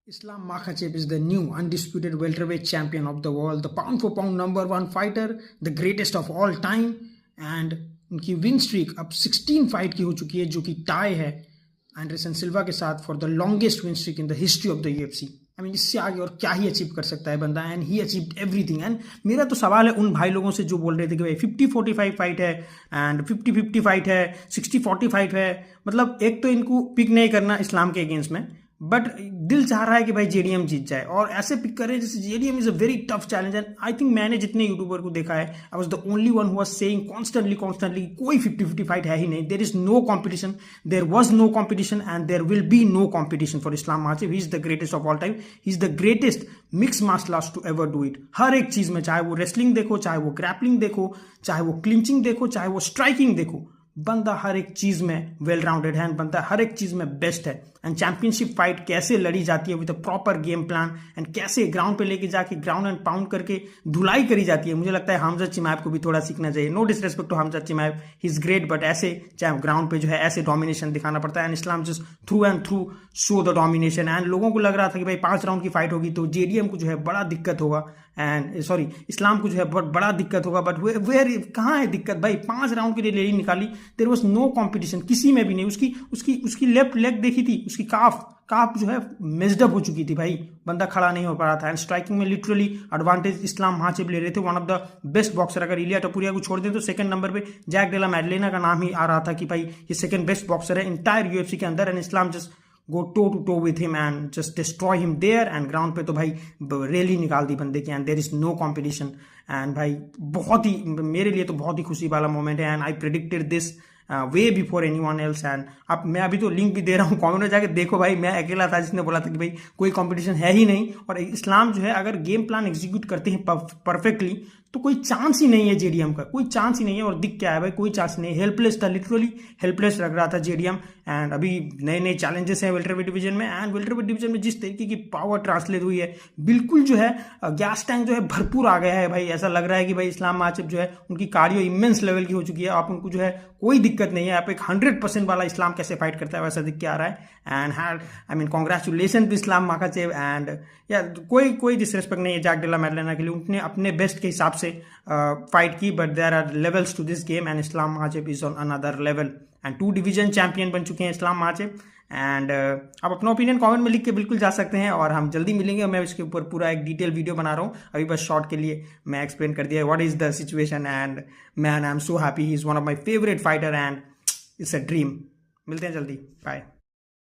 Islam Makhachev is the new undisputed welterweight champion of the world, the pound for pound number one fighter, the greatest of all time, and उनकी win streak अब 16 fight की हो चुकी है, जो कि tie है Anderson सिल्वा के साथ for the longest win streak in the history of the UFC. I mean इससे आगे और क्या ही अचीव कर सकता है बंदा, and he achieved everything. And मेरा तो सवाल है उन भाई लोगों से जो बोल रहे थे कि भाई 50-45 फाइट है एंड 50-50 फाइट है, 60-40 फाइट है। मतलब एक तो इनको पिक नहीं करना इस्लाम के अगेंस्ट में, बट दिल चाह रहा है कि भाई जेडीएम जीत जाए और ऐसे पिक करें जैसे JDM is a very tough challenge. And I think मैंने जितने यूट्यूबर को देखा है, I was the only one who was saying constantly कोई 50-50 फाइट है ही नहीं, there is no competition, there was no competition and there will be no competition for Islam Makhachev. He is the greatest of all time, he is the greatest mixed martial arts to ever do it. हर एक चीज में, चाहे वो wrestling देखो, चाहे वो grappling देखो, चाहे वो क्लिंचिंग देखो, चाहे वो स्ट्राइकिंग देखो, बंदा हर एक चीज में वेल राउंडेड है, बंदा हर एक चीज में बेस्ट है। एंड चैंपियनशिप फाइट कैसे लड़ी जाती है with a proper game plan, and कैसे ग्राउंड पे लेके जाके ग्राउंड एंड पाउंड करके धुलाई करी जाती है, मुझे लगता है हमजा चिमाएव को भी थोड़ा सीखना चाहिए। No disrespect to Hamzat Chimaev, he is great, but ऐसे चाहे ग्राउंड पे जो है ऐसे डोमिनेशन दिखाना पड़ता है। And Islam just through and through show the domination. And लोगों को लग रहा था कि भाई 5 राउंड की फाइट होगी तो जेडीएम को जो है बड़ा दिक्कत होगा, एंड सॉरी इस्लाम को जो है बहुत बड़ा दिक्कत होगा, बट वेयर कहाँ है दिक्कत भाई? 5 राउंड के लिए रैली निकाली, देयर वाज नो कंपटीशन किसी में भी नहीं। उसकी लेफ्ट लेग देखी थी, उसकी काफ जो है मेस्डअप हो चुकी थी भाई, बंदा खड़ा नहीं हो पा रहा था। एंड स्ट्राइकिंग में लिटरली एडवांटेज इस्लाम माचेव ले रहे थे, one of the best boxer. अगर इलिया टपुरिया को छोड़ दें तो सेकंड नंबर पे जैक डेला मैडलेना का नाम ही आ रहा था कि भाई ये सेकंड बेस्ट बॉक्सर है इंटायर यूएफसी के अंदर। And Islam just go toe to toe with him and just destroy him there. And ground पे तो भाई रैली निकाल दी बंदे की, and there is no competition. And भाई बहुत ही मेरे लिए तो बहुत ही खुशी वाला मोमेंट है, and I predicted this way before any one else. And अब मैं अभी तो लिंक भी दे रहा हूँ, कॉमेंट में जाके देखो भाई, मैं अकेला था जिसने बोला था कि भाई कोई कंपटीशन है ही नहीं। और इस्लाम जो है अगर गेम प्लान एग्जीक्यूट करते हैं परफेक्टली तो कोई चांस ही नहीं है जेडीएम का, कोई चांस ही नहीं है। और दिख क्या है भाई, कोई चांस नहीं, हेल्पलेस था, लिटरली हेल्पलेस लग रहा था जेडीएम। एंड अभी नए नए चैलेंजेस हैं वेल्टरवेट डिवीजन में, एंड वेल्टरवेट डिवीजन में जिस तरीके की पावर ट्रांसलेट हुई है, बिल्कुल जो है गैस टैंक जो है भरपूर आ गया है भाई। ऐसा लग रहा है कि भाई इस्लाम माचेव जो है उनकी कार्डियो इमेंस लेवल की हो चुकी है, आप उनको जो है कोई दिक्कत नहीं है। आप एक 100% वाला इस्लाम कैसे फाइट करता है वैसा दिख के आ रहा है। And I mean congratulation to Islam Makhachev. And या कोई डिसरेस्पेक्ट नहीं है जैक डेला मैडलेना के लिए, उनने अपने बेस्ट के हिसाब से फाइट की, but there are levels to this game and Islam Makhachev is on another level. And 2 division champion बन चुके हैं इस्लाम माचेव। एंड आप अपना ओपिनियन कमेंट में लिख के बिल्कुल जा सकते हैं, और हम जल्दी मिलेंगे। मैं इसके ऊपर पूरा एक डिटेल वीडियो बना रहा हूँ, अभी बस शॉर्ट के लिए मैं एक्सप्लेन कर दिया what is the situation. And man I am so happy, he is one of my favourite fighter and it's a dream. मिलते हैं जल्दी, बाय।